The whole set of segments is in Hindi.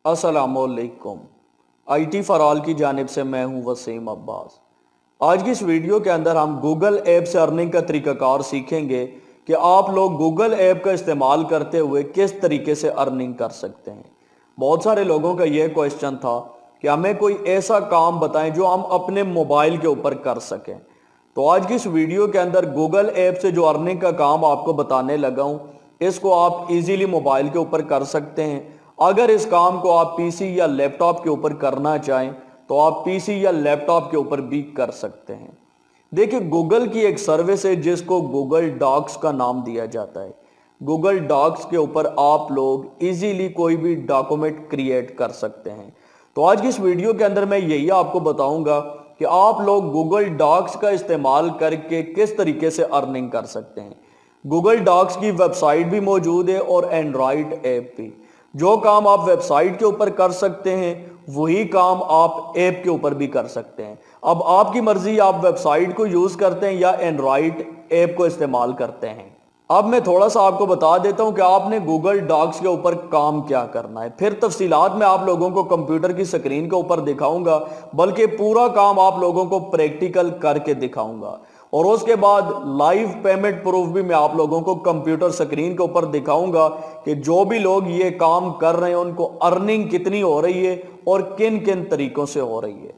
अस्सलामुअलैकुम। IT फॉर ऑल की जानिब से मैं हूं वसीम अब्बास। आज की इस वीडियो के अंदर हम गूगल ऐप से अर्निंग का तरीकाकार सीखेंगे कि आप लोग गूगल ऐप का इस्तेमाल करते हुए किस तरीके से अर्निंग कर सकते हैं। बहुत सारे लोगों का यह क्वेश्चन था कि हमें कोई ऐसा काम बताएं जो हम अपने मोबाइल के ऊपर कर सकें। तो आज की इस वीडियो के अंदर गूगल ऐप से जो अर्निंग का काम आपको बताने लगा हूं, इसको आप इजीली मोबाइल के ऊपर कर सकते हैं। अगर इस काम को आप पीसी या लैपटॉप के ऊपर करना चाहें तो आप पीसी या लैपटॉप के ऊपर भी कर सकते हैं। देखिए, गूगल की एक सर्विस है जिसको गूगल डॉक्स का नाम दिया जाता है। गूगल डॉक्स के ऊपर आप लोग इजीली कोई भी डॉक्यूमेंट क्रिएट कर सकते हैं। तो आज की इस वीडियो के अंदर मैं यही आपको बताऊंगा कि आप लोग गूगल डॉक्स का इस्तेमाल करके किस तरीके से अर्निंग कर सकते हैं। गूगल डॉक्स की वेबसाइट भी मौजूद है और एंड्रॉइड ऐप भी। जो काम आप वेबसाइट के ऊपर कर सकते हैं वही काम आप ऐप के ऊपर भी कर सकते हैं। अब आपकी मर्जी, आप वेबसाइट को यूज करते हैं या एंड्रॉइड ऐप को इस्तेमाल करते हैं। अब मैं थोड़ा सा आपको बता देता हूं कि आपने गूगल डॉक्स के ऊपर काम क्या करना है, फिर तफसीलात में आप लोगों को कंप्यूटर की स्क्रीन के ऊपर दिखाऊंगा, बल्कि पूरा काम आप लोगों को प्रैक्टिकल करके दिखाऊंगा। और उसके बाद लाइव पेमेंट प्रूफ भी मैं आप लोगों को कंप्यूटर स्क्रीन के ऊपर दिखाऊंगा कि जो भी लोग ये काम कर रहे हैं उनको अर्निंग कितनी हो रही है और किन किन तरीकों से हो रही है।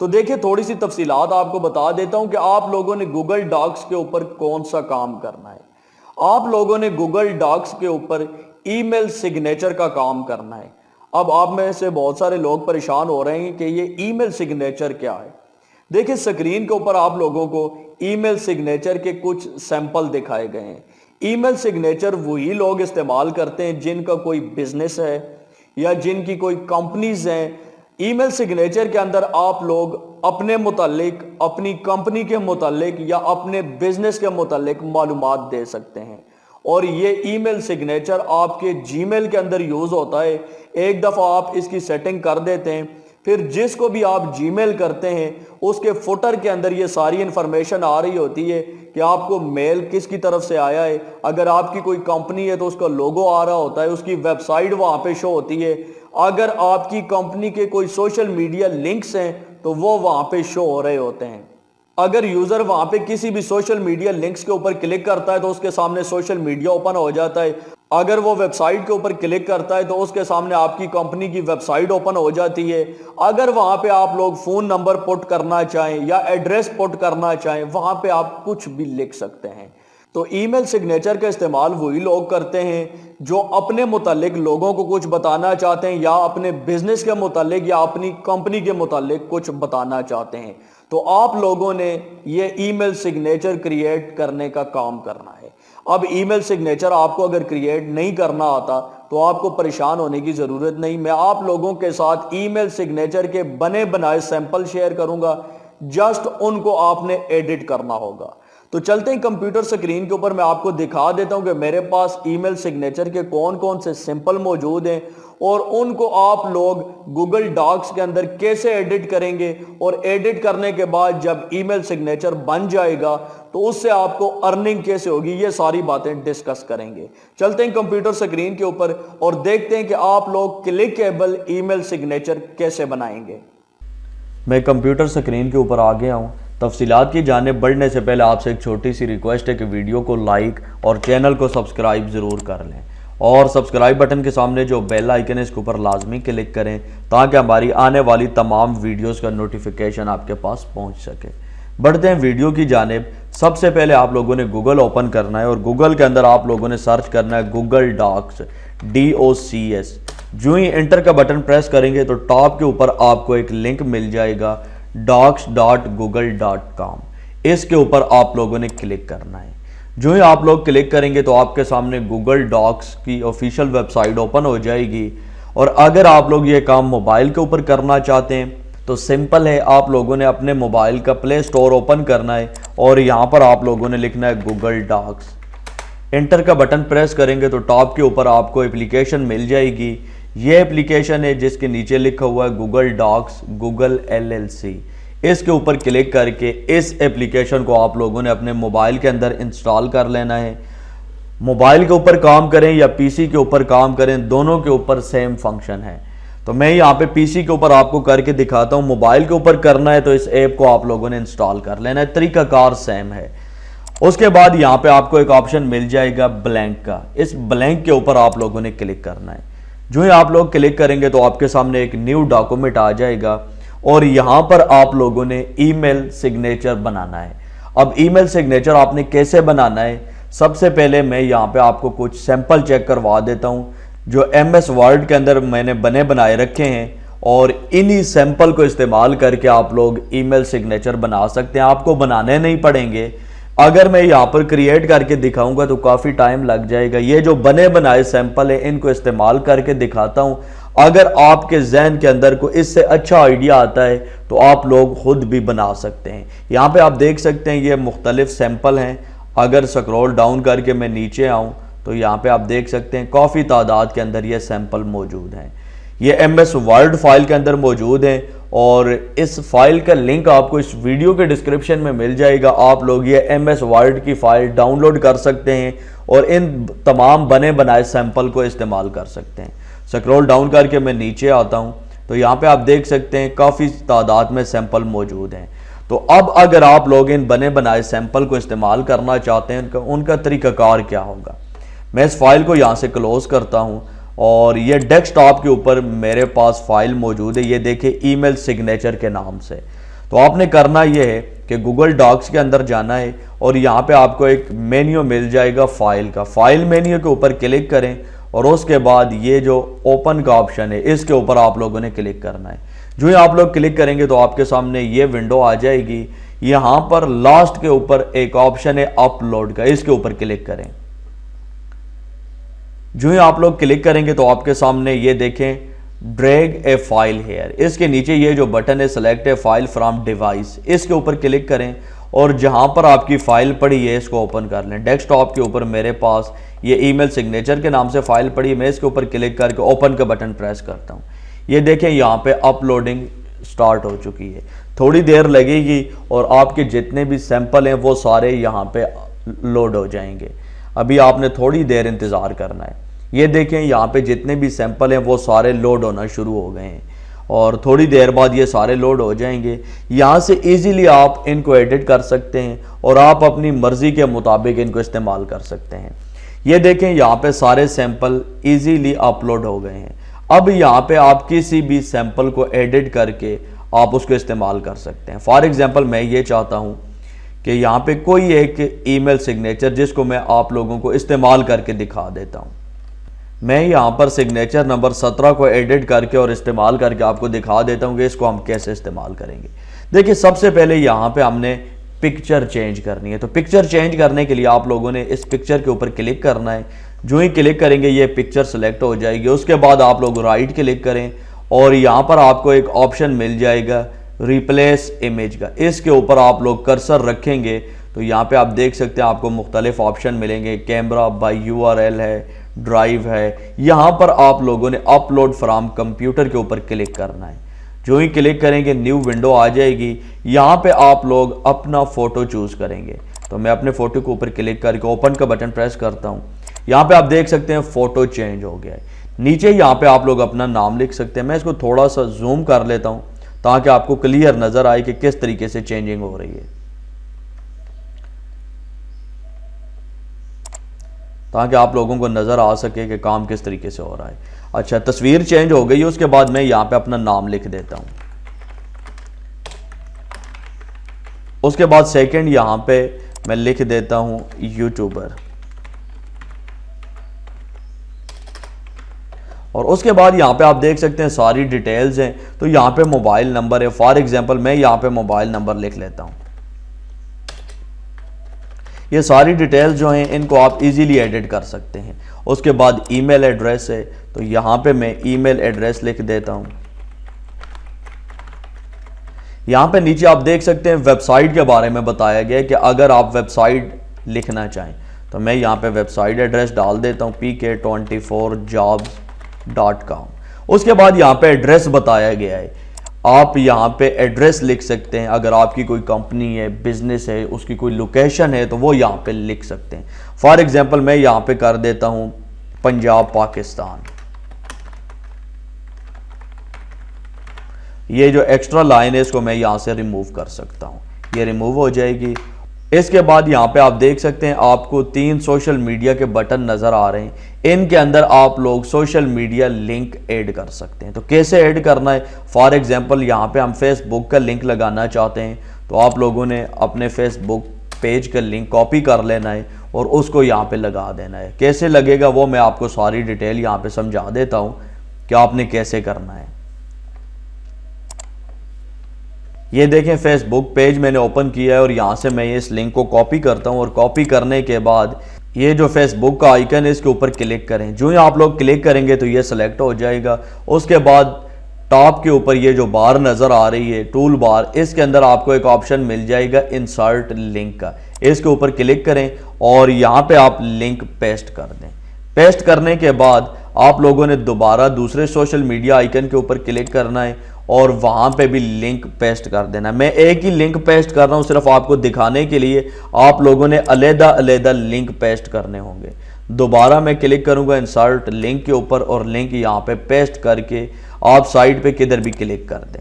तो देखिए, थोड़ी सी तफसीलात आपको बता देता हूं कि आप लोगों ने गूगल डॉक्स के ऊपर कौन सा काम करना है। आप लोगों ने गूगल डॉक्स के ऊपर ईमेल सिग्नेचर का काम करना है। अब आप में से बहुत सारे लोग परेशान हो रहे हैं कि ये ईमेल सिग्नेचर क्या है। देखिए, स्क्रीन के ऊपर आप लोगों को ईमेल सिग्नेचर के कुछ सैंपल दिखाए गए हैं। ईमेल सिग्नेचर वही लोग इस्तेमाल करते हैं जिनका कोई बिजनेस है या जिनकी कोई कंपनीज हैं। ईमेल सिग्नेचर के अंदर आप लोग अपने मुतालिक, अपनी कंपनी के मुतालिक या अपने बिजनेस के मुतालिक मालूमात दे सकते हैं। और ये ईमेल सिग्नेचर आपके जीमेल के अंदर यूज होता है। एक दफा आप इसकी सेटिंग कर देते हैं, फिर जिसको भी आप जीमेल करते हैं उसके फुटर के अंदर ये सारी इंफॉर्मेशन आ रही होती है कि आपको मेल किसकी तरफ से आया है। अगर आपकी कोई कंपनी है तो उसका लोगो आ रहा होता है, उसकी वेबसाइट वहां पे शो होती है। अगर आपकी कंपनी के कोई सोशल मीडिया लिंक्स हैं तो वो वहां पे शो हो रहे होते हैं। अगर यूजर वहां पे किसी भी सोशल मीडिया लिंक्स के ऊपर क्लिक करता है तो उसके सामने सोशल मीडिया ओपन हो जाता है। अगर वो वेबसाइट के ऊपर क्लिक करता है तो उसके सामने आपकी कंपनी की वेबसाइट ओपन हो जाती है। अगर वहां पे आप लोग फोन नंबर पुट करना चाहें या एड्रेस पुट करना चाहें, वहां पे आप कुछ भी लिख सकते हैं। तो ईमेल सिग्नेचर का इस्तेमाल वही लोग करते हैं जो अपने मुतालिक लोगों को कुछ बताना चाहते हैं या अपने बिजनेस के मुतालिक या अपनी कंपनी के मुतालिक कुछ बताना चाहते हैं। तो आप लोगों ने ये ईमेल सिग्नेचर क्रिएट करने का काम करना है। अब ईमेल सिग्नेचर आपको अगर क्रिएट नहीं करना आता तो आपको परेशान होने की जरूरत नहीं। मैं आप लोगों के साथ ईमेल सिग्नेचर के बने बनाए सैंपल शेयर करूंगा, जस्ट उनको आपने एडिट करना होगा। तो चलते हैं कंप्यूटर स्क्रीन के ऊपर, मैं आपको दिखा देता हूं कि मेरे पास ईमेल सिग्नेचर के कौन कौन से सिंपल मौजूद हैं और उनको आप लोग गूगल डॉक्स के अंदर कैसे एडिट करेंगे। और एडिट करने के बाद जब ईमेल सिग्नेचर बन जाएगा तो उससे आपको अर्निंग कैसे होगी, ये सारी बातें डिस्कस करेंगे। चलते हैं कंप्यूटर स्क्रीन के ऊपर और देखते हैं कि आप लोग क्लिकेबल ईमेल सिग्नेचर कैसे बनाएंगे। मैं कंप्यूटर स्क्रीन के ऊपर आ गया हूँ। तफसीलात की जानिब बढ़ने से पहले आपसे एक छोटी सी रिक्वेस्ट है कि वीडियो को लाइक और चैनल को सब्सक्राइब ज़रूर कर लें और सब्सक्राइब बटन के सामने जो बेल आइकन है इसके ऊपर लाजमी क्लिक करें ताकि हमारी आने वाली तमाम वीडियोस का नोटिफिकेशन आपके पास पहुंच सके। बढ़ते हैं वीडियो की जानिब। सबसे पहले आप लोगों ने गूगल ओपन करना है और गूगल के अंदर आप लोगों ने सर्च करना है गूगल डॉक्स, DOCS। जो ही एंटर का बटन प्रेस करेंगे तो टॉप के ऊपर आपको एक लिंक मिल जाएगा docs.google.com। इसके ऊपर आप लोगों ने क्लिक करना है। जो ही आप लोग क्लिक करेंगे तो आपके सामने गूगल डॉक्स की ऑफिशियल वेबसाइट ओपन हो जाएगी। और अगर आप लोग ये काम मोबाइल के ऊपर करना चाहते हैं तो सिंपल है, आप लोगों ने अपने मोबाइल का प्ले स्टोर ओपन करना है और यहाँ पर आप लोगों ने लिखना है गूगल डॉक्स। एंटर का बटन प्रेस करेंगे तो टॉप के ऊपर आपको एप्लीकेशन मिल जाएगी। ये एप्लीकेशन है जिसके नीचे लिखा हुआ है गूगल डॉक्स गूगल LLC। इसके ऊपर क्लिक करके इस एप्लीकेशन को आप लोगों ने अपने मोबाइल के अंदर इंस्टॉल कर लेना है। मोबाइल के ऊपर काम करें या पीसी के ऊपर काम करें, दोनों के ऊपर सेम फंक्शन है। तो मैं यहाँ पे पीसी के ऊपर आपको करके दिखाता हूँ। मोबाइल के ऊपर करना है तो इस ऐप को आप लोगों ने इंस्टॉल कर लेना है, तरीकाकार सेम है। उसके बाद यहाँ पे आपको एक ऑप्शन मिल जाएगा ब्लैंक का, इस ब्लैंक के ऊपर आप लोगों ने क्लिक करना है। जो ही आप लोग क्लिक करेंगे तो आपके सामने एक न्यू डॉक्यूमेंट आ जाएगा और यहाँ पर आप लोगों ने ईमेल सिग्नेचर बनाना है। अब ईमेल सिग्नेचर आपने कैसे बनाना है, सबसे पहले मैं यहाँ पे आपको कुछ सैंपल चेक करवा देता हूँ जो MS वर्ड के अंदर मैंने बनाए रखे हैं, और इन्हीं सैंपल को इस्तेमाल करके आप लोग ईमेल सिग्नेचर बना सकते हैं। आपको बनाने नहीं पड़ेंगे। अगर मैं यहाँ पर क्रिएट करके दिखाऊंगा तो काफ़ी टाइम लग जाएगा। ये जो बने बनाए सैंपल है इनको इस्तेमाल करके दिखाता हूँ। अगर आपके जहन के अंदर को इससे अच्छा आइडिया आता है तो आप लोग खुद भी बना सकते हैं। यहाँ पे आप देख सकते हैं ये मुख्तलिफ सैंपल हैं। अगर स्क्रॉल डाउन करके मैं नीचे आऊँ तो यहाँ पे आप देख सकते हैं काफ़ी तादाद के अंदर ये सैंपल मौजूद हैं। ये MS वर्ड फाइल के अंदर मौजूद हैं और इस फाइल का लिंक आपको इस वीडियो के डिस्क्रिप्शन में मिल जाएगा। आप लोग ये MS वर्ड की फाइल डाउनलोड कर सकते हैं और इन तमाम बने बनाए सैंपल को इस्तेमाल कर सकते हैं। स्क्रॉल डाउन करके मैं नीचे आता हूं तो यहाँ पे आप देख सकते हैं काफ़ी तादाद में सैंपल मौजूद हैं। तो अब अगर आप लोग इन बने बनाए सैंपल को इस्तेमाल करना चाहते हैं उनका तरीकाकार क्या होगा। मैं इस फाइल को यहाँ से क्लोज करता हूँ और ये डेस्कटॉप के ऊपर मेरे पास फाइल मौजूद है, ये देखिए ईमेल सिग्नेचर के नाम से। तो आपने करना ये है कि गूगल डॉक्स के अंदर जाना है और यहाँ पे आपको एक मेन्यू मिल जाएगा फाइल का। फाइल मेन्यू के ऊपर क्लिक करें और उसके बाद ये जो ओपन का ऑप्शन है इसके ऊपर आप लोगों ने क्लिक करना है। जो ही आप लोग क्लिक करेंगे तो आपके सामने ये विंडो आ जाएगी। यहाँ पर लास्ट के ऊपर एक ऑप्शन है अपलोड का, इसके ऊपर क्लिक करें। जो ही आप लोग क्लिक करेंगे तो आपके सामने ये देखें ड्रैग ए फाइल हेयर, इसके नीचे ये जो बटन है select A file from device, इसके ऊपर क्लिक करें और जहां पर आपकी फाइल पड़ी है इसको ओपन कर लें। डेस्कटॉप के ऊपर मेरे पास ये ईमेल सिग्नेचर के नाम से फाइल पड़ी है, मैं इसके ऊपर क्लिक करके ओपन का बटन प्रेस करता हूं। ये देखें यहाँ पे अपलोडिंग स्टार्ट हो चुकी है। थोड़ी देर लगेगी और आपके जितने भी सैंपल हैं वो सारे यहाँ पे लोड हो जाएंगे। अभी आपने थोड़ी देर इंतज़ार करना है। ये देखें यहाँ पे जितने भी सैंपल हैं वो सारे लोड होना शुरू हो गए हैं और थोड़ी देर बाद ये सारे लोड हो जाएंगे। यहाँ से इजीली आप इनको एडिट कर सकते हैं और आप अपनी मर्ज़ी के मुताबिक इनको इस्तेमाल कर सकते हैं। ये देखें यहाँ पे सारे सैंपल इजीली अपलोड हो गए हैं। अब यहाँ पे आप किसी भी सैंपल को एडिट करके आप उसको इस्तेमाल कर सकते हैं। फॉर एग्जांपल मैं ये चाहता हूँ कि यहाँ पे कोई एक ईमेल सिग्नेचर जिसको मैं आप लोगों को इस्तेमाल करके दिखा देता हूँ। मैं यहाँ पर सिग्नेचर नंबर 17 को एडिट करके और इस्तेमाल करके आपको दिखा देता हूँ कि इसको हम कैसे इस्तेमाल करेंगे। देखिए सबसे पहले यहाँ पे हमने पिक्चर चेंज करनी है। तो पिक्चर चेंज करने के लिए आप लोगों ने इस पिक्चर के ऊपर क्लिक करना है। जो ही क्लिक करेंगे ये पिक्चर सेलेक्ट हो जाएगी। उसके बाद आप लोग राइट क्लिक करें और यहाँ पर आपको एक ऑप्शन मिल जाएगा रिप्लेस इमेज का, इसके ऊपर आप लोग कर्सर रखेंगे तो यहाँ पे आप देख सकते हैं आपको मुख्तलिफ ऑप्शन मिलेंगे। कैमरा बाय URL है, ड्राइव है। यहाँ पर आप लोगों ने अपलोड फ्रॉम कंप्यूटर के ऊपर क्लिक करना है। जो ही क्लिक करेंगे न्यू विंडो आ जाएगी। यहाँ पे आप लोग अपना फ़ोटो चूज़ करेंगे। तो मैं अपने फ़ोटो के ऊपर क्लिक करके ओपन का बटन प्रेस करता हूँ। यहाँ पे आप देख सकते हैं फ़ोटो चेंज हो गया है। नीचे यहाँ पे आप लोग अपना नाम लिख सकते हैं। मैं इसको थोड़ा सा जूम कर लेता हूँ ताकि आपको क्लियर नज़र आए कि किस तरीके से चेंजिंग हो रही है, ताकि आप लोगों को नज़र आ सके कि काम किस तरीके से हो रहा है। अच्छा, तस्वीर चेंज हो गई है। उसके बाद मैं यहाँ पे अपना नाम लिख देता हूँ। उसके बाद सेकंड यहाँ पे मैं लिख देता हूँ यूट्यूबर। और उसके बाद यहाँ पे आप देख सकते हैं सारी डिटेल्स हैं। तो यहाँ पे मोबाइल नंबर है। फॉर एग्जांपल मैं यहाँ पे मोबाइल नंबर लिख लेता हूँ। ये सारी डिटेल्स जो हैं इनको आप इजीली एडिट कर सकते हैं। उसके बाद ईमेल एड्रेस है तो यहाँ पे मैं ईमेल एड्रेस लिख देता हूँ। यहाँ पे नीचे आप देख सकते हैं वेबसाइट के बारे में बताया गया है कि अगर आप वेबसाइट लिखना चाहें तो मैं यहाँ पे वेबसाइट एड्रेस डाल देता हूँ pk24jobs.com। उसके बाद यहाँ पे एड्रेस बताया गया है। आप यहाँ पे एड्रेस लिख सकते हैं। अगर आपकी कोई कंपनी है, बिजनेस है, उसकी कोई लोकेशन है तो वो यहाँ पे लिख सकते हैं। फॉर एग्जांपल मैं यहाँ पे कर देता हूँ पंजाब पाकिस्तान। ये जो एक्स्ट्रा लाइन है इसको मैं यहाँ से रिमूव कर सकता हूँ, ये रिमूव हो जाएगी। इसके बाद यहाँ पे आप देख सकते हैं आपको 3 सोशल मीडिया के बटन नज़र आ रहे हैं। इनके अंदर आप लोग सोशल मीडिया लिंक ऐड कर सकते हैं। तो कैसे ऐड करना है, फॉर एग्जांपल यहाँ पे हम फेसबुक का लिंक लगाना चाहते हैं, तो आप लोगों ने अपने फेसबुक पेज का लिंक कॉपी कर लेना है और उसको यहाँ पे लगा देना है। कैसे लगेगा वो मैं आपको सारी डिटेल यहाँ पे समझा देता हूँ कि आपने कैसे करना है। ये देखें फेसबुक पेज मैंने ओपन किया है और यहाँ से मैं इस लिंक को कॉपी करता हूँ और कॉपी करने के बाद ये जो फेसबुक का आइकन है इसके ऊपर क्लिक करें। जो ही आप लोग क्लिक करेंगे तो ये सिलेक्ट हो जाएगा। उसके बाद टॉप के ऊपर ये जो बार नज़र आ रही है टूल बार, इसके अंदर आपको एक ऑप्शन मिल जाएगा इंसर्ट लिंक का। इसके ऊपर क्लिक करें और यहाँ पे आप लिंक पेस्ट कर दें। पेस्ट करने के बाद आप लोगों ने दोबारा दूसरे सोशल मीडिया आइकन के ऊपर क्लिक करना है और वहाँ पे भी लिंक पेस्ट कर देना। मैं एक ही लिंक पेस्ट कर रहा हूँ सिर्फ आपको दिखाने के लिए, आप लोगों ने अलग-अलग लिंक पेस्ट करने होंगे। दोबारा मैं क्लिक करूँगा इंसर्ट लिंक के ऊपर और लिंक यहाँ पे पेस्ट करके आप साइड पे किधर भी क्लिक कर दें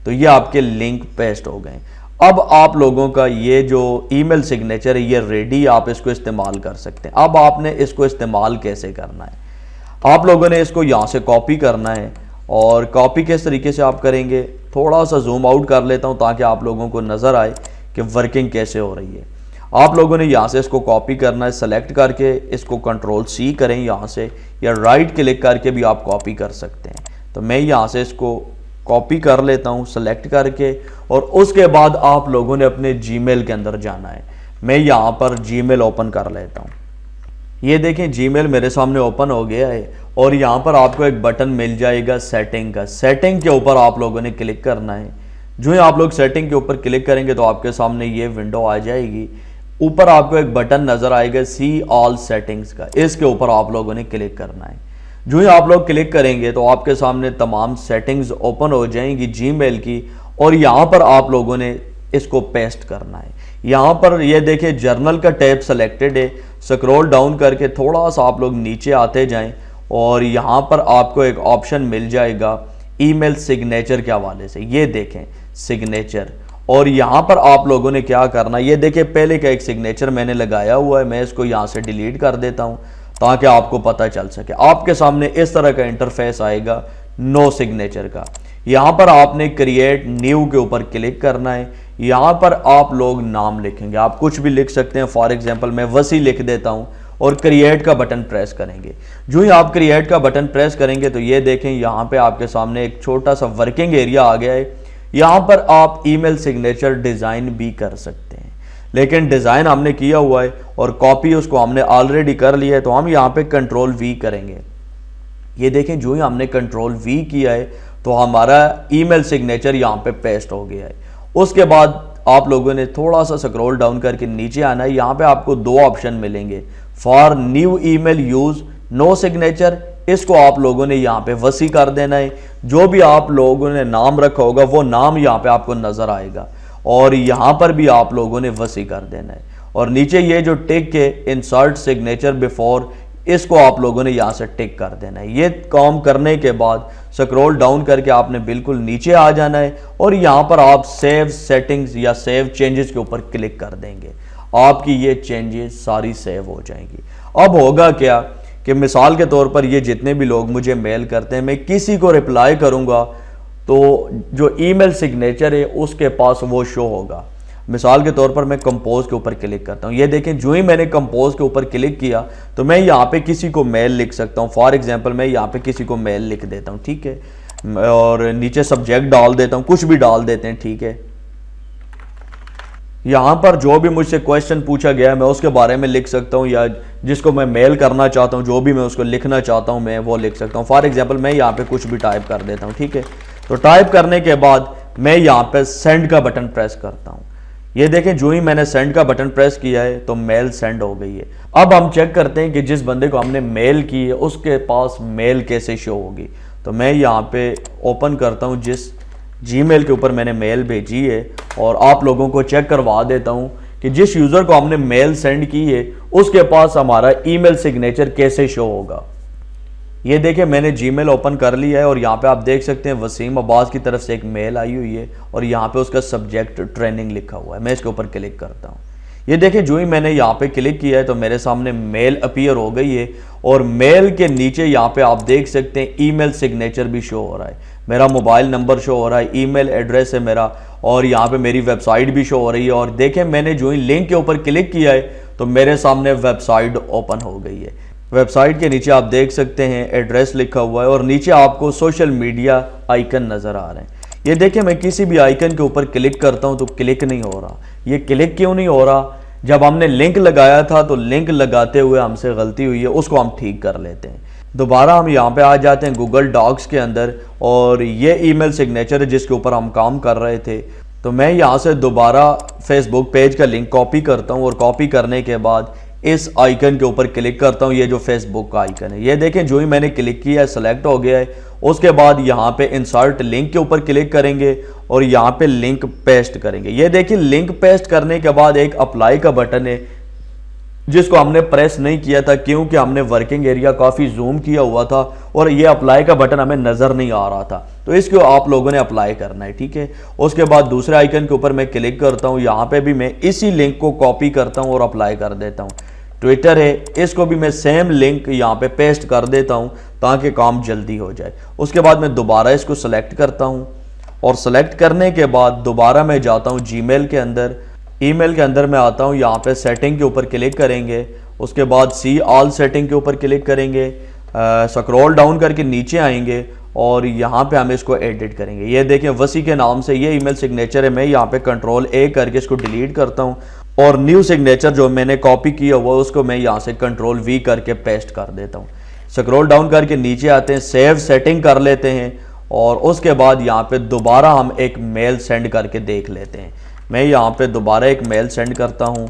तो ये आपके लिंक पेस्ट हो गए। अब आप लोगों का ये जो ईमेल सिग्नेचर है ये रेडी, आप इसको इस्तेमाल कर सकते हैं। अब आपने इसको इस्तेमाल कैसे करना है, आप लोगों ने इसको यहाँ से कॉपी करना है और कॉपी किस तरीके से आप करेंगे, थोड़ा सा जूम आउट कर लेता हूँ ताकि आप लोगों को नज़र आए कि वर्किंग कैसे हो रही है। आप लोगों ने यहाँ से इसको कॉपी करना है, सेलेक्ट करके इसको कंट्रोल-C करें यहाँ से, या राइट क्लिक करके भी आप कॉपी कर सकते हैं। तो मैं यहाँ से इसको कॉपी कर लेता हूँ सेलेक्ट करके और उसके बाद आप लोगों ने अपने जीमेल के अंदर जाना है। मैं यहाँ पर जीमेल ओपन कर लेता हूँ। ये देखें जीमेल मेरे सामने ओपन हो गया है और यहाँ पर आपको एक बटन मिल जाएगा सेटिंग का। सेटिंग के ऊपर आप लोगों ने क्लिक करना है। जो ही आप लोग सेटिंग के ऊपर क्लिक करेंगे तो आपके सामने ये विंडो आ जाएगी। ऊपर आपको एक बटन नज़र आएगा सी ऑल सेटिंग्स का, इसके ऊपर आप लोगों ने क्लिक करना है। जो ही आप लोग क्लिक करेंगे तो आपके सामने तमाम सेटिंग्स ओपन हो जाएंगी जीमेल की और यहाँ पर आप लोगों ने इसको पेस्ट करना है। यहाँ पर ये देखिए जर्नल का टैब सेलेक्टेड है। स्क्रॉल डाउन करके थोड़ा सा आप लोग नीचे आते जाएं और यहाँ पर आपको एक ऑप्शन मिल जाएगा ईमेल सिग्नेचर के हवाले से। ये देखें सिग्नेचर, और यहाँ पर आप लोगों ने क्या करना है, ये देखिए पहले का एक सिग्नेचर मैंने लगाया हुआ है, मैं इसको यहाँ से डिलीट कर देता हूँ ताकि आपको पता चल सके। आपके सामने इस तरह का इंटरफेस आएगा नो सिग्नेचर का। यहाँ पर आपने क्रिएट न्यू के ऊपर क्लिक करना है। यहाँ पर आप लोग नाम लिखेंगे, आप कुछ भी लिख सकते हैं। फॉर एग्जांपल मैं वसी लिख देता हूँ और क्रिएट का बटन प्रेस करेंगे। जो ही आप क्रिएट का बटन प्रेस करेंगे तो ये देखें यहाँ पे आपके सामने एक छोटा सा वर्किंग एरिया आ गया है। यहाँ पर आप ईमेल सिग्नेचर डिज़ाइन भी कर सकते हैं, लेकिन डिज़ाइन हमने किया हुआ है और कॉपी उसको हमने ऑलरेडी कर लिया है, तो हम यहाँ पे कंट्रोल-V करेंगे। ये देखें जो ही हमने कंट्रोल-V किया है तो हमारा ईमेल सिग्नेचर यहाँ पे पेस्ट हो गया है। उसके बाद आप लोगों ने थोड़ा सा स्क्रॉल डाउन करके नीचे आना है। यहाँ पे आपको 2 ऑप्शन मिलेंगे, for new email use no signature, इसको आप लोगों ने यहाँ पे वसी कर देना है। जो भी आप लोगों ने नाम रखा होगा वो नाम यहाँ पे आपको नजर आएगा और यहाँ पर भी आप लोगों ने वसी कर देना है। और नीचे ये जो टिक है इंसर्ट सिग्नेचर बिफोर, इसको आप लोगों ने यहाँ से टिक कर देना है। ये काम करने के बाद स्क्रॉल डाउन करके आपने बिल्कुल नीचे आ जाना है और यहाँ पर आप सेव सेटिंग्स या सेव चेंजेस के ऊपर क्लिक कर देंगे। आपकी ये चेंजेस सारी सेव हो जाएंगी। अब होगा क्या कि मिसाल के तौर पर ये जितने भी लोग मुझे मेल करते हैं, मैं किसी को रिप्लाई करूँगा तो जो ईमेल सिग्नेचर है उसके पास वो शो होगा। मिसाल के तौर पर मैं कंपोज के ऊपर क्लिक करता हूँ। ये देखें जो ही मैंने कंपोज के ऊपर क्लिक किया तो मैं यहाँ पे किसी को मेल लिख सकता हूँ। फॉर एग्जांपल मैं यहाँ पे किसी को मेल लिख देता हूँ, ठीक है, और नीचे सब्जेक्ट डाल देता हूँ, कुछ भी डाल देते हैं, ठीक है। यहाँ पर जो भी मुझसे क्वेश्चन पूछा गया है मैं उसके बारे में लिख सकता हूँ, या जिसको मैं मेल करना चाहता हूँ, जो भी मैं उसको लिखना चाहता हूँ मैं वो लिख सकता हूँ। फॉर एग्जांपल मैं यहाँ पे कुछ भी टाइप कर देता हूँ, ठीक है। तो टाइप करने के बाद मैं यहाँ पे सेंड का बटन प्रेस करता हूँ। ये देखें जो ही मैंने सेंड का बटन प्रेस किया है तो मेल सेंड हो गई है। अब हम चेक करते हैं कि जिस बंदे को हमने मेल की है उसके पास मेल कैसे शो होगी। तो मैं यहाँ पे ओपन करता हूँ जिस जीमेल के ऊपर मैंने मेल भेजी है और आप लोगों को चेक करवा देता हूँ कि जिस यूज़र को हमने मेल सेंड की है उसके पास हमारा ईमेल सिग्नेचर कैसे शो होगा। ये देखिए मैंने जीमेल ओपन कर लिया है और यहाँ पे आप देख सकते हैं वसीम अब्बास की तरफ से एक मेल आई हुई है और यहाँ पे उसका सब्जेक्ट ट्रेनिंग लिखा हुआ है। मैं इसके ऊपर क्लिक करता हूँ। ये देखिए जो ही मैंने यहाँ पे क्लिक किया है तो मेरे सामने मेल अपीयर हो गई है और मेल के नीचे यहाँ पे आप देख सकते हैं ईमेल सिग्नेचर भी शो हो रहा है, मेरा मोबाइल नंबर शो हो रहा है, ईमेल एड्रेस है मेरा और यहाँ पे मेरी वेबसाइट भी शो हो रही है। और देखें मैंने जो ही लिंक के ऊपर क्लिक किया है तो मेरे सामने वेबसाइट ओपन हो गई है। वेबसाइट के नीचे आप देख सकते हैं एड्रेस लिखा हुआ है और नीचे आपको सोशल मीडिया आइकन नज़र आ रहे हैं। ये देखिए मैं किसी भी आइकन के ऊपर क्लिक करता हूं तो क्लिक नहीं हो रहा। ये क्लिक क्यों नहीं हो रहा? जब हमने लिंक लगाया था तो लिंक लगाते हुए हमसे गलती हुई है, उसको हम ठीक कर लेते हैं। दोबारा हम यहाँ पे आ जाते हैं गूगल डॉक्स के अंदर और ये ईमेल सिग्नेचर है जिसके ऊपर हम काम कर रहे थे। तो मैं यहाँ से दोबारा फेसबुक पेज का लिंक कॉपी करता हूँ और कॉपी करने के बाद इस आइकन के ऊपर क्लिक करता हूँ, ये जो फेसबुक का आइकन है। ये देखें जो ही मैंने क्लिक किया है सेलेक्ट हो गया है। उसके बाद यहाँ पे इंसर्ट लिंक के ऊपर क्लिक करेंगे और यहाँ पे लिंक पेस्ट करेंगे। ये देखिए लिंक पेस्ट करने के बाद एक अप्लाई का बटन है जिसको हमने प्रेस नहीं किया था क्योंकि हमने वर्किंग एरिया काफ़ी जूम किया हुआ था और ये अप्लाई का बटन हमें नज़र नहीं आ रहा था, तो इसको आप लोगों ने अप्लाई करना है, ठीक है। उसके बाद दूसरे आइकन के ऊपर मैं क्लिक करता हूँ, यहाँ पे भी मैं इसी लिंक को कॉपी करता हूँ और अप्लाई कर देता हूँ। ट्विटर है, इसको भी मैं सेम लिंक यहाँ पे पेस्ट कर देता हूँ ताकि काम जल्दी हो जाए। उसके बाद मैं दोबारा इसको सेलेक्ट करता हूँ और सेलेक्ट करने के बाद दोबारा मैं जाता हूँ जीमेल के अंदर। ईमेल के अंदर मैं आता हूँ, यहाँ पे सेटिंग के ऊपर क्लिक करेंगे। उसके बाद सी ऑल सेटिंग के ऊपर क्लिक करेंगे, स्क्रॉल डाउन करके नीचे आएंगे और यहाँ पे हम इसको एडिट करेंगे। ये देखें वसी के नाम से ये ईमेल सिग्नेचर है। मैं यहाँ पे कंट्रोल ए करके इसको डिलीट करता हूँ और न्यू सिग्नेचर जो मैंने कॉपी किया हुआ उसको मैं यहाँ से कंट्रोल वी करके पेस्ट कर देता हूँ। स्क्रॉल डाउन करके नीचे आते हैं, सेव सेटिंग कर लेते हैं और उसके बाद यहाँ पे दोबारा हम एक मेल सेंड करके देख लेते हैं। मैं यहाँ पे दोबारा एक मेल सेंड करता हूँ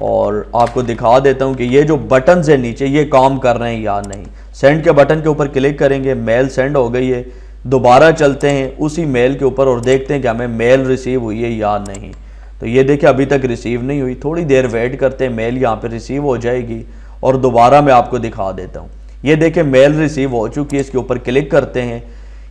और आपको दिखा देता हूँ कि ये जो बटन है नीचे ये काम कर रहे हैं या नहीं। सेंड के बटन के ऊपर क्लिक करेंगे, मेल सेंड हो गई है। दोबारा चलते हैं उसी मेल के ऊपर और देखते हैं कि हमें मेल रिसीव हुई है या नहीं। तो ये देखिए अभी तक रिसीव नहीं हुई, थोड़ी देर वेट करते हैं, मेल यहाँ पे रिसीव हो जाएगी और दोबारा मैं आपको दिखा देता हूँ। ये देखें मेल रिसीव हो चुकी है, इसके ऊपर क्लिक करते हैं।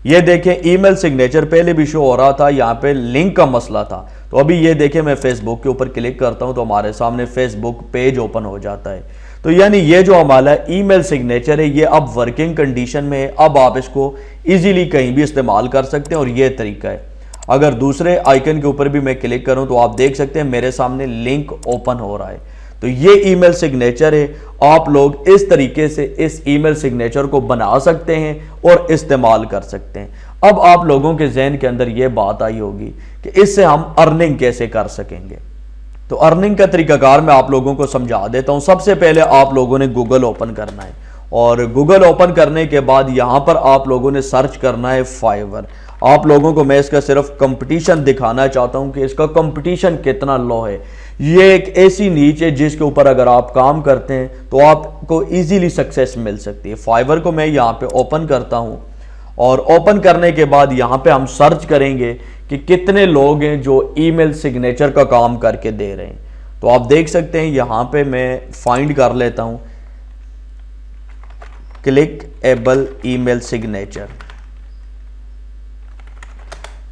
ये देखें ईमेल सिग्नेचर पहले भी शो हो रहा था, यहाँ पे लिंक का मसला था। तो अभी ये देखें मैं फेसबुक के ऊपर क्लिक करता हूँ तो हमारे सामने फेसबुक पेज ओपन हो जाता है। तो यानी ये जो हमारा ईमेल सिग्नेचर है ये अब वर्किंग कंडीशन में है, अब आप इसको इजीली कहीं भी इस्तेमाल कर सकते हैं और ये तरीका है। अगर दूसरे आइकन के ऊपर भी मैं क्लिक करूं तो आप देख सकते हैं मेरे सामने लिंक ओपन हो रहा है। तो ये ईमेल सिग्नेचर है, आप लोग इस तरीके से इस ईमेल सिग्नेचर को बना सकते हैं और इस्तेमाल कर सकते हैं। अब आप लोगों के जहन के अंदर ये बात आई होगी कि इससे हम अर्निंग कैसे कर सकेंगे। तो अर्निंग का तरीकाकार मैं आप लोगों को समझा देता हूं। सबसे पहले आप लोगों ने गूगल ओपन करना है और गूगल ओपन करने के बाद यहां पर आप लोगों ने सर्च करना है फाइवर। आप लोगों को मैं इसका सिर्फ कंपटीशन दिखाना चाहता हूं कि इसका कंपटीशन कितना लो है। ये एक ऐसी नीच है जिसके ऊपर अगर आप काम करते हैं तो आपको इजीली सक्सेस मिल सकती है। फाइवर को मैं यहाँ पे ओपन करता हूं और ओपन करने के बाद यहाँ पे हम सर्च करेंगे कि कितने लोग हैं जो ईमेल सिग्नेचर का काम करके दे रहे हैं। तो आप देख सकते हैं यहाँ पे मैं फाइंड कर लेता हूँ क्लिक एबल ईमेल सिग्नेचर।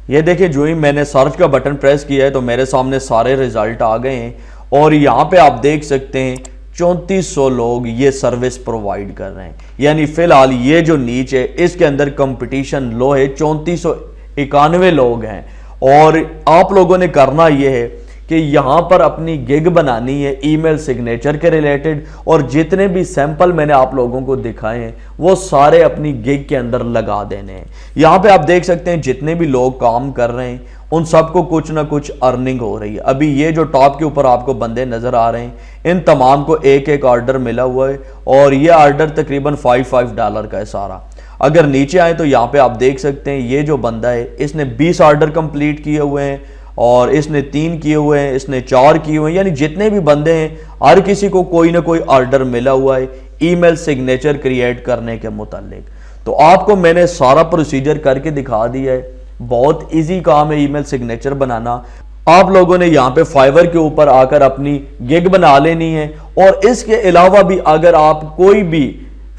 ये देखिए जो ही मैंने सर्च का बटन प्रेस किया है तो मेरे सामने सारे रिजल्ट आ गए हैं और यहाँ पे आप देख सकते हैं 3400 लोग ये सर्विस प्रोवाइड कर रहे हैं। यानी फिलहाल ये जो नीच है इसके अंदर कंपटीशन लो है, 3491 लोग हैं। और आप लोगों ने करना ये है कि यहाँ पर अपनी गिग बनानी है ईमेल सिग्नेचर के रिलेटेड और जितने भी सैंपल मैंने आप लोगों को दिखाए हैं वो सारे अपनी गिग के अंदर लगा देने हैं। यहाँ पे आप देख सकते हैं जितने भी लोग काम कर रहे हैं उन सबको कुछ ना कुछ अर्निंग हो रही है। अभी ये जो टॉप के ऊपर आपको बंदे नजर आ रहे हैं इन तमाम को एक एक ऑर्डर मिला हुआ है और ये ऑर्डर तकरीबन $5 का है सारा। अगर नीचे आए तो यहाँ पे आप देख सकते हैं ये जो बंदा है इसने 20 ऑर्डर कंप्लीट किए हुए हैं और इसने 3 किए हुए हैं, इसने 4 किए हुए हैं। यानी जितने भी बंदे हैं हर किसी को कोई ना कोई ऑर्डर मिला हुआ है ईमेल सिग्नेचर क्रिएट करने के मुतालिक। तो आपको मैंने सारा प्रोसीजर करके दिखा दिया है, बहुत इजी काम है ईमेल सिग्नेचर बनाना। आप लोगों ने यहाँ पे फाइवर के ऊपर आकर अपनी गिग बना लेनी है और इसके अलावा भी अगर आप कोई भी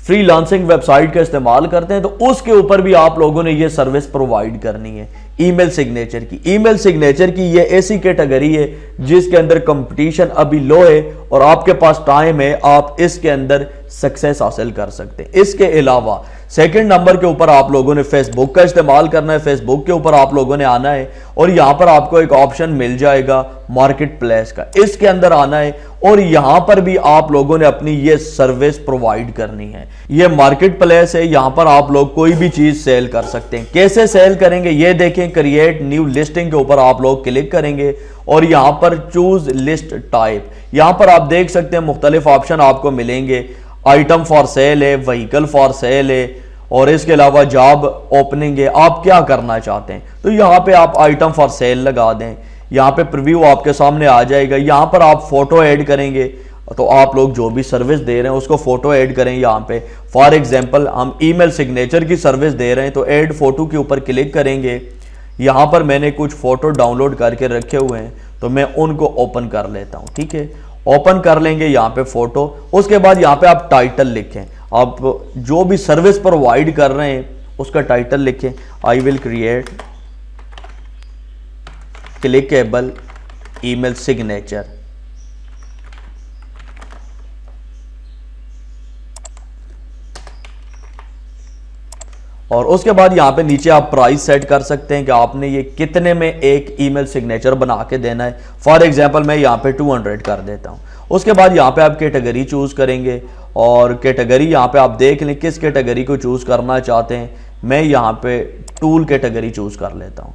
फ्रीलांसिंग वेबसाइट का इस्तेमाल करते हैं तो उसके ऊपर भी आप लोगों ने ये सर्विस प्रोवाइड करनी है ईमेल सिग्नेचर की। ईमेल सिग्नेचर की ये ऐसी कैटेगरी है जिसके अंदर कंपटीशन अभी लो है और आपके पास टाइम है, आप इसके अंदर सक्सेस हासिल कर सकते हैं। इसके अलावा सेकंड नंबर के ऊपर आप लोगों ने फेसबुक का इस्तेमाल करना है। फेसबुक के ऊपर आप लोगों ने आना है और यहां पर आपको एक ऑप्शन मिल जाएगा मार्केट प्लेस का, इसके अंदर आना है और यहां पर भी आप लोगों ने अपनी ये सर्विस प्रोवाइड करनी है। ये मार्केट प्लेस है, यहां पर आप लोग कोई भी चीज सेल कर सकते हैं। कैसे सेल करेंगे ये देखें, क्रिएट न्यू लिस्टिंग के ऊपर आप लोग क्लिक करेंगे और यहां पर चूज लिस्ट टाइप, यहां पर आप देख सकते हैं मुख्तलिफ ऑप्शन आपको मिलेंगे। आइटम फॉर सेल है, व्हीकल फॉर सेल है और इसके अलावा जॉब ओपनिंग है। आप क्या करना चाहते हैं तो यहां पे आप आइटम फॉर सेल लगा दें, यहां पे प्रीव्यू आपके सामने आ जाएगा। यहां पर आप फोटो ऐड करेंगे तो आप लोग जो भी सर्विस दे रहे हैं उसको फोटो ऐड करें। यहां पे फॉर एग्जांपल हम ईमेल सिग्नेचर की सर्विस दे रहे हैं तो ऐड फोटो के ऊपर क्लिक करेंगे। यहां पर मैंने कुछ फोटो डाउनलोड करके रखे हुए हैं तो मैं उनको ओपन कर लेता हूं। ठीक है, ओपन कर लेंगे यहां पे फोटो। उसके बाद यहां पे आप टाइटल लिखें, आप जो भी सर्विस प्रोवाइड कर रहे हैं उसका टाइटल लिखें। I will create clickable email signature. और उसके बाद यहां पे नीचे आप प्राइस सेट कर सकते हैं कि आपने ये कितने में एक ईमेल सिग्नेचर बना के देना है। फॉर एग्जांपल मैं यहां पे 200 कर देता हूं। उसके बाद यहां पे आप कैटेगरी चूज करेंगे और कैटेगरी यहां पे आप देख लें किस कैटेगरी को चूज करना चाहते हैं। मैं यहां पे टूल कैटेगरी चूज कर लेता हूं।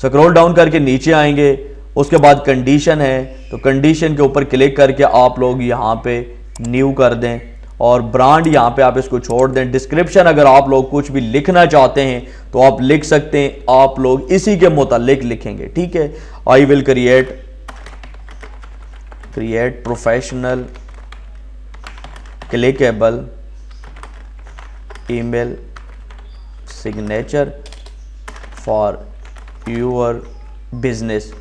स्क्रॉल डाउन करके नीचे आएंगे, उसके बाद कंडीशन है तो कंडीशन के ऊपर क्लिक करके आप लोग यहां पे न्यू कर दें और ब्रांड यहां पे आप इसको छोड़ दें। डिस्क्रिप्शन अगर आप लोग कुछ भी लिखना चाहते हैं तो आप लिख सकते हैं, आप लोग इसी के मुतालिक लिखेंगे। ठीक है, I will create professional clickable email signature for your business.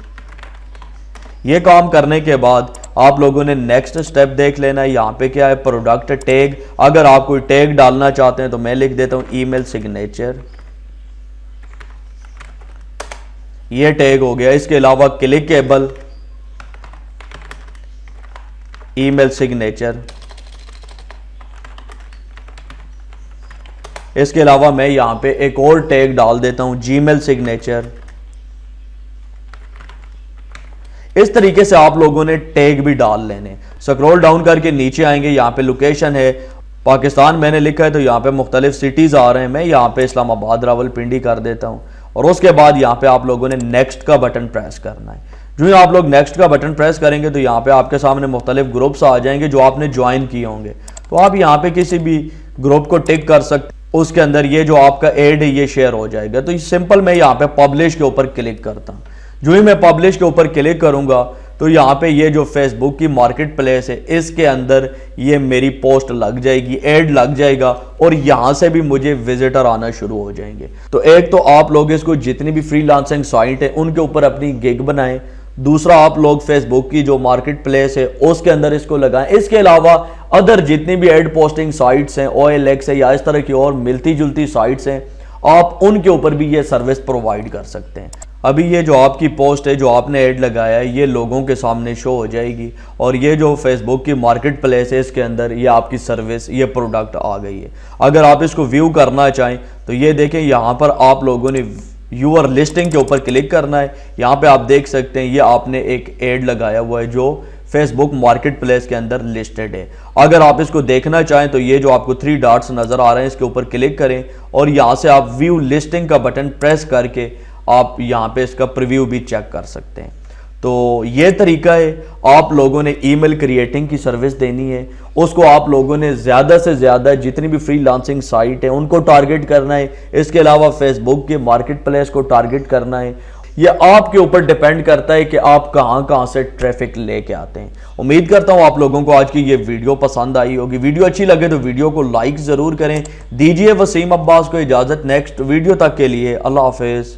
ये काम करने के बाद आप लोगों ने नेक्स्ट स्टेप देख लेना है। यहां पे क्या है, प्रोडक्ट टैग। अगर आप कोई टैग डालना चाहते हैं तो मैं लिख देता हूं ईमेल सिग्नेचर, ये टैग हो गया। इसके अलावा क्लिकेबल ईमेल सिग्नेचर, इसके अलावा मैं यहां पे एक और टैग डाल देता हूं जीमेल सिग्नेचर। इस तरीके से आप लोगों ने टैग भी डाल लेने। स्क्रॉल डाउन करके नीचे आएंगे, यहां पे लोकेशन है पाकिस्तान मैंने लिखा है तो यहां पे मुख्तलिफ सिटीज आ रहे हैं। मैं यहां पे इस्लामाबाद रावलपिंडी कर देता हूं और उसके बाद यहां पे आप लोगों ने नेक्स्ट का बटन प्रेस करना है। जो ही आप लोग नेक्स्ट का बटन प्रेस करेंगे तो यहां पे आपके सामने मुख्तलिफ ग्रुप्स आ जाएंगे जो आपने ज्वाइन किए होंगे। तो आप यहां पे किसी भी ग्रुप को टिक कर सकते, उसके अंदर ये जो आपका एड है ये शेयर हो जाएगा। तो सिंपल मैं यहाँ पे पब्लिश के ऊपर क्लिक करता हूँ। जो ही मैं पब्लिश के ऊपर क्लिक करूंगा तो यहाँ पे ये जो फेसबुक की मार्केट प्लेस है इसके अंदर ये मेरी पोस्ट लग जाएगी, ऐड लग जाएगा और यहाँ से भी मुझे विजिटर आना शुरू हो जाएंगे। तो एक तो आप लोग इसको जितनी भी फ्रीलांसिंग साइट है उनके ऊपर अपनी गिग बनाएं, दूसरा आप लोग फेसबुक की जो मार्केट प्लेस है उसके अंदर इसको लगाएं। इसके अलावा अदर जितनी भी एड पोस्टिंग साइट्स हैं, OLX है या इस तरह की और मिलती जुलती साइट्स हैं, आप उनके ऊपर भी ये सर्विस प्रोवाइड कर सकते हैं। अभी ये जो आपकी पोस्ट है जो आपने ऐड लगाया है ये लोगों के सामने शो हो जाएगी और ये जो फेसबुक की मार्केट प्लेस है इसके अंदर ये आपकी सर्विस, ये प्रोडक्ट आ गई है। अगर आप इसको व्यू करना चाहें तो ये देखें, यहाँ पर आप लोगों ने यूर लिस्टिंग के ऊपर क्लिक करना है। यहाँ पे आप देख सकते हैं ये आपने एक ऐड लगाया हुआ है जो फेसबुक मार्केट प्लेस के अंदर लिस्टेड है। अगर आप इसको देखना चाहें तो ये जो आपको 3 डॉट्स नजर आ रहे हैं इसके ऊपर क्लिक करें और यहाँ से आप व्यू लिस्टिंग का बटन प्रेस करके आप यहाँ पे इसका प्रीव्यू भी चेक कर सकते हैं। तो ये तरीका है, आप लोगों ने ईमेल क्रिएटिंग की सर्विस देनी है, उसको आप लोगों ने ज़्यादा से ज़्यादा जितनी भी फ्रीलांसिंग साइट है उनको टारगेट करना है। इसके अलावा फेसबुक के मार्केट प्लेस को टारगेट करना है। ये आपके ऊपर डिपेंड करता है कि आप कहां से ट्रैफिक लेके आते हैं। उम्मीद करता हूं आप लोगों को आज की ये वीडियो पसंद आई होगी। वीडियो अच्छी लगे तो वीडियो को लाइक ज़रूर करें। दीजिए वसीम अब्बास को इजाज़त। नेक्स्ट वीडियो तक के लिए अल्लाह हाफिज़।